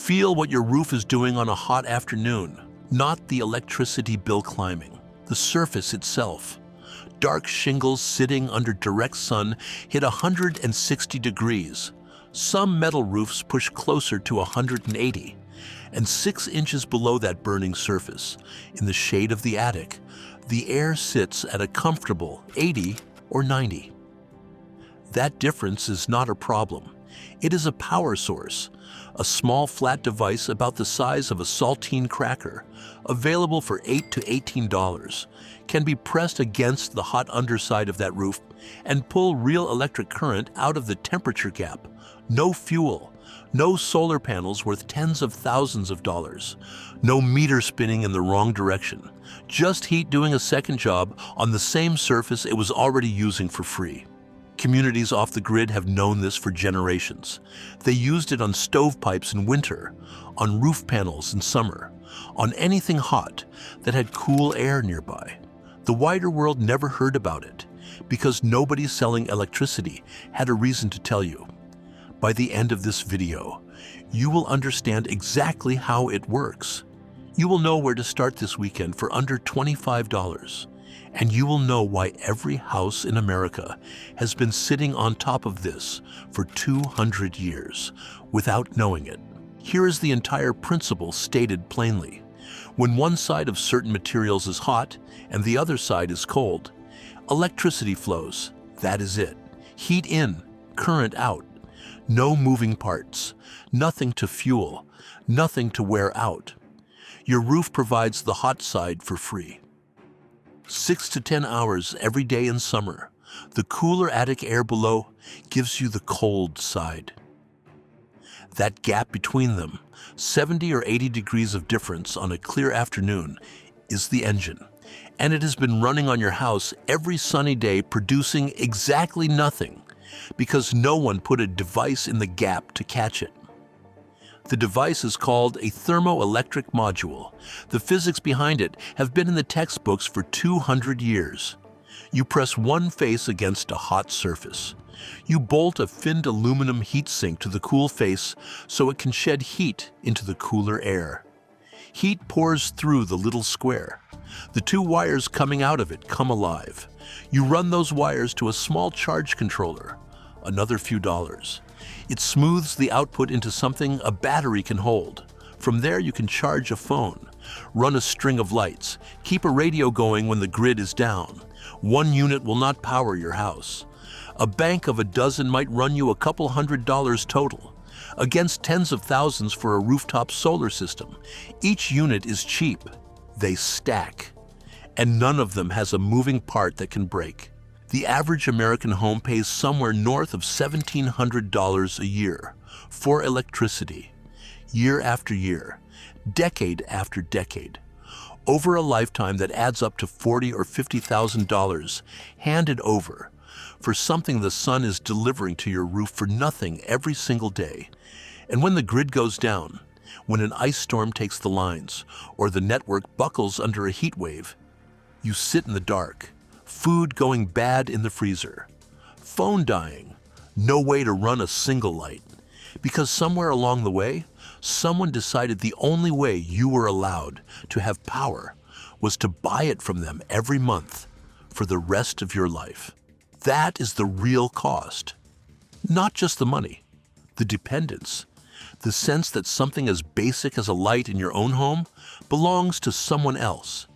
Feel what your roof is doing on a hot afternoon, not the electricity bill climbing, the surface itself. Dark shingles sitting under direct sun hit 160 degrees. Some metal roofs push closer to 180, and 6 inches below that burning surface, in the shade of the attic, the air sits at a comfortable 80 or 90. That difference is not a problem. It is a power source, a small flat device about the size of a saltine cracker, available for $8 to $18, can be pressed against the hot underside of that roof and pull real electric current out of the temperature gap. No fuel, no solar panels worth tens of thousands of dollars, no meter spinning in the wrong direction, just heat doing a second job on the same surface it was already using for free. Communities off the grid have known this for generations. They used it on stovepipes in winter, on roof panels in summer, on anything hot that had cool air nearby. The wider world never heard about it because nobody selling electricity had a reason to tell you. By the end of this video, you will understand exactly how it works. You will know where to start this weekend for under $25. And you will know why every house in America has been sitting on top of this for 200 years without knowing it. Here is the entire principle stated plainly. When one side of certain materials is hot and the other side is cold, electricity flows. That is it. Heat in, current out. No moving parts, nothing to fuel, nothing to wear out. Your roof provides the hot side for free. 6 to 10 hours every day in summer. The cooler attic air below gives you the cold side. That gap between them, 70 or 80 degrees of difference on a clear afternoon, is the engine. And it has been running on your house every sunny day, producing exactly nothing, because no one put a device in the gap to catch it. The device is called a thermoelectric module. The physics behind it have been in the textbooks for 200 years. You press one face against a hot surface. You bolt a finned aluminum heatsink to the cool face so it can shed heat into the cooler air. Heat pours through the little square. The 2 wires coming out of it come alive. You run those wires to a small charge controller, another few dollars. It smooths the output into something a battery can hold. From there you can charge a phone, run a string of lights, keep a radio going when the grid is down. One unit will not power your house. A bank of a dozen might run you a couple $100 total, against tens of thousands for a rooftop solar system. Each unit is cheap. They stack, and none of them has a moving part that can break. The average American home pays somewhere north of $1,700 a year for electricity, year after year, decade after decade. Over a lifetime that adds up to $40,000 or $50,000 handed over for something the sun is delivering to your roof for nothing every single day. And when the grid goes down, when an ice storm takes the lines, or the network buckles under a heat wave, you sit in the dark. Food going bad in the freezer, phone dying, no way to run a single light. Because somewhere along the way, someone decided the only way you were allowed to have power was to buy it from them every month for the rest of your life. That is the real cost. Not just the money, the dependence, the sense that something as basic as a light in your own home belongs to someone else,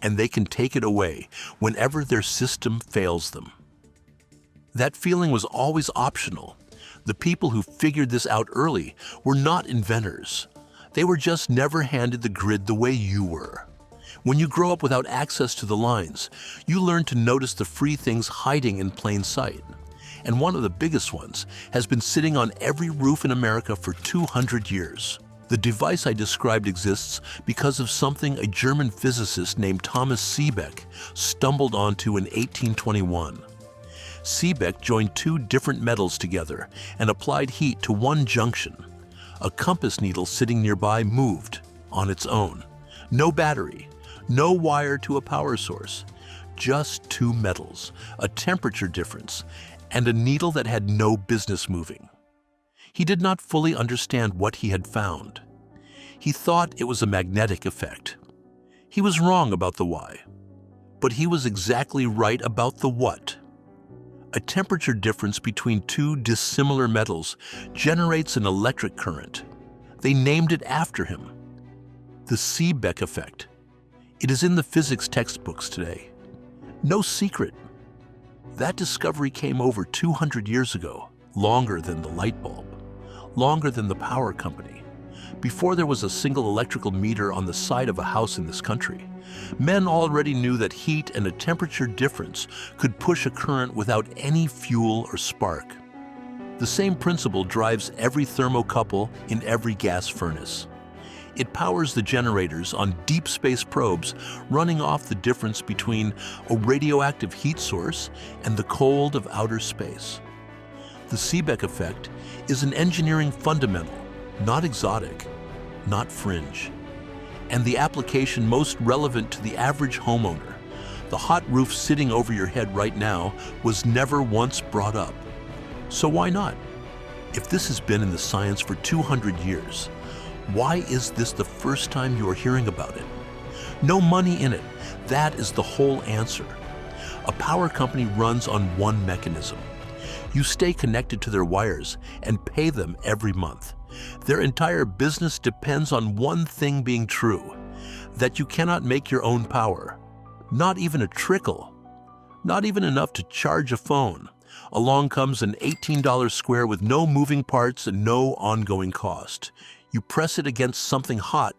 and they can take it away whenever their system fails them. That feeling was always optional. The people who figured this out early were not inventors. They were just never handed the grid the way you were. When you grow up without access to the lines, you learn to notice the free things hiding in plain sight. And one of the biggest ones has been sitting on every roof in America for 200 years. The device I described exists because of something a German physicist named Thomas Seebeck stumbled onto in 1821. Seebeck joined 2 different metals together and applied heat to one junction. A compass needle sitting nearby moved on its own. No battery, no wire to a power source, just 2 metals, a temperature difference, and a needle that had no business moving. He did not fully understand what he had found. He thought it was a magnetic effect. He was wrong about the why, but he was exactly right about the what. A temperature difference between two dissimilar metals generates an electric current. They named it after him. The Seebeck effect. It is in the physics textbooks today. No secret. That discovery came over 200 years ago, longer than the light bulb, longer than the power company. Before there was a single electrical meter on the side of a house in this country, men already knew that heat and a temperature difference could push a current without any fuel or spark. The same principle drives every thermocouple in every gas furnace. It powers the generators on deep space probes running off the difference between a radioactive heat source and the cold of outer space. The Seebeck effect is an engineering fundamental, not exotic, not fringe, and the application most relevant to the average homeowner. The hot roof sitting over your head right now was never once brought up. So why not? If this has been in the science for 200 years, why is this the first time you are hearing about it? No money in it. That is the whole answer. A power company runs on one mechanism. You stay connected to their wires and pay them every month. Their entire business depends on one thing being true, that you cannot make your own power. Not even a trickle. Not even enough to charge a phone. Along comes an $18 square with no moving parts and no ongoing cost. You press it against something hot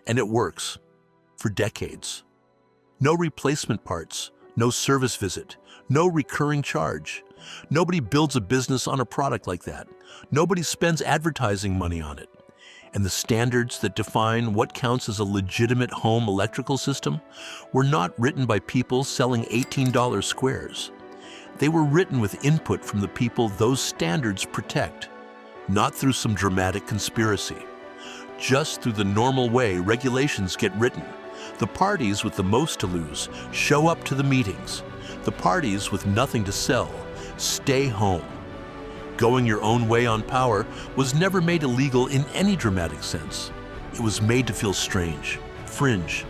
and it works. For decades. No replacement parts, no service visit, no recurring charge. Nobody builds a business on a product like that. Nobody spends advertising money on it. And the standards that define what counts as a legitimate home electrical system were not written by people selling $18 squares. They were written with input from the people those standards protect, not through some dramatic conspiracy. Just through the normal way regulations get written. The parties with the most to lose show up to the meetings. The parties with nothing to sell stay home. Going your own way on power was never made illegal in any dramatic sense. It was made to feel strange, fringe,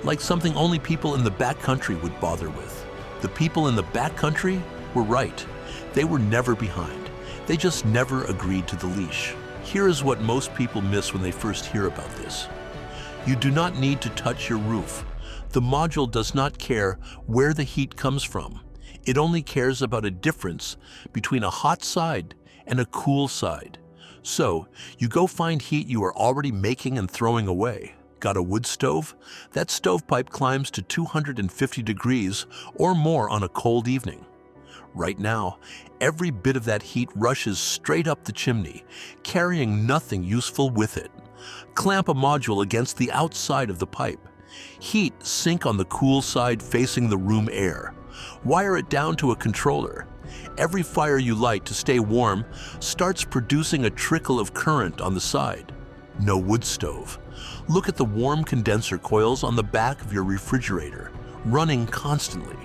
like something only people in the backcountry would bother with. The people in the backcountry were right. They were never behind. They just never agreed to the leash. Here is what most people miss when they first hear about this. You do not need to touch your roof. The module does not care where the heat comes from. It only cares about a difference between a hot side and a cool side. So, you go find heat you are already making and throwing away. Got a wood stove? That stovepipe climbs to 250 degrees or more on a cold evening. Right now, every bit of that heat rushes straight up the chimney, carrying nothing useful with it. Clamp a module against the outside of the pipe. Heat sink on the cool side facing the room air. Wire it down to a controller. Every fire you light to stay warm starts producing a trickle of current on the side. No wood stove. Look at the warm condenser coils on the back of your refrigerator, running constantly.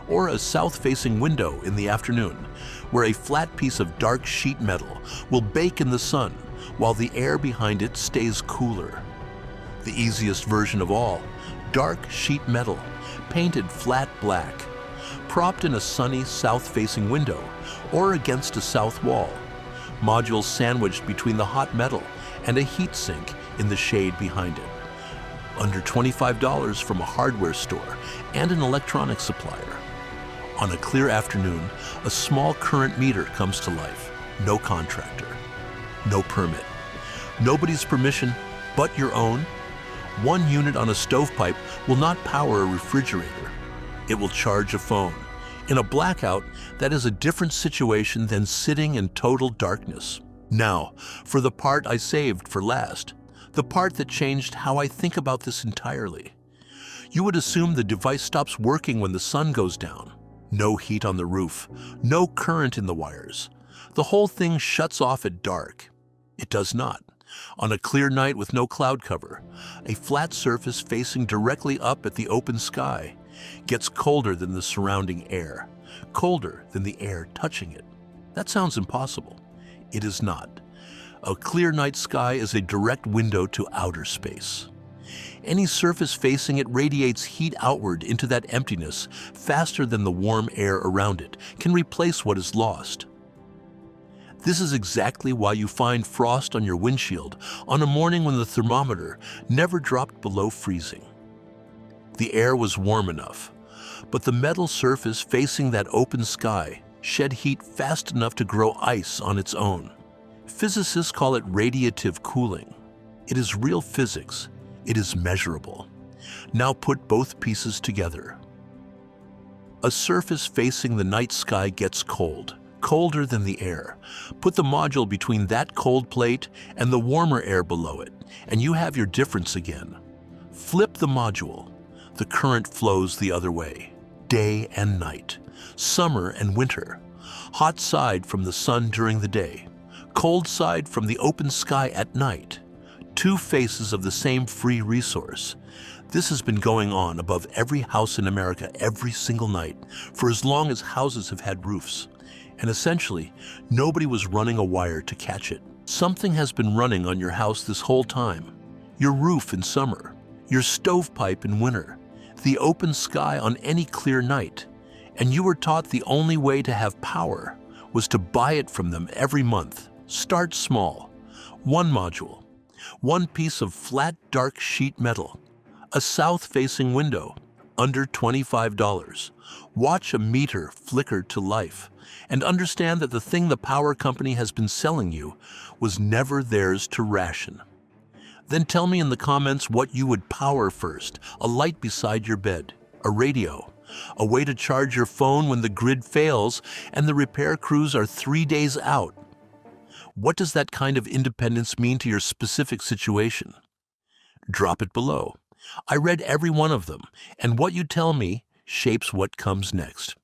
Or a south-facing window in the afternoon, where a flat piece of dark sheet metal will bake in the sun while the air behind it stays cooler. The easiest version of all, dark sheet metal, painted flat black, propped in a sunny south-facing window or against a south wall, modules sandwiched between the hot metal and a heat sink in the shade behind it. Under $25 from a hardware store and an electronics supplier. On a clear afternoon, a small current meter comes to life. No contractor. No permit. Nobody's permission but your own. One unit on a stovepipe will not power a refrigerator. It will charge a phone. In a blackout, that is a different situation than sitting in total darkness. Now, for the part I saved for last, the part that changed how I think about this entirely. You would assume the device stops working when the sun goes down. No heat on the roof, no current in the wires. The whole thing shuts off at dark. It does not. On a clear night with no cloud cover, a flat surface facing directly up at the open sky gets colder than the surrounding air, colder than the air touching it. That sounds impossible. It is not. A clear night sky is a direct window to outer space. Any surface facing it radiates heat outward into that emptiness faster than the warm air around it can replace what is lost. This is exactly why you find frost on your windshield on a morning when the thermometer never dropped below freezing. The air was warm enough, but the metal surface facing that open sky shed heat fast enough to grow ice on its own. Physicists call it radiative cooling. It is real physics. It is measurable. Now put both pieces together. A surface facing the night sky gets cold, colder than the air. Put the module between that cold plate and the warmer air below it, and you have your difference again. Flip the module. The current flows the other way, day and night, summer and winter, hot side from the sun during the day, cold side from the open sky at night. Two faces of the same free resource. This has been going on above every house in America every single night for as long as houses have had roofs. And essentially, nobody was running a wire to catch it. Something has been running on your house this whole time. Your roof in summer, your stovepipe in winter, the open sky on any clear night. And you were taught the only way to have power was to buy it from them every month. Start small. One module, one piece of flat dark sheet metal, a south-facing window, under $25. Watch a meter flicker to life and understand that the thing the power company has been selling you was never theirs to ration. Then tell me in the comments what you would power first: a light beside your bed, a radio, a way to charge your phone when the grid fails and the repair crews are 3 days out. What does that kind of independence mean to your specific situation? Drop it below. I read every one of them, and what you tell me shapes what comes next.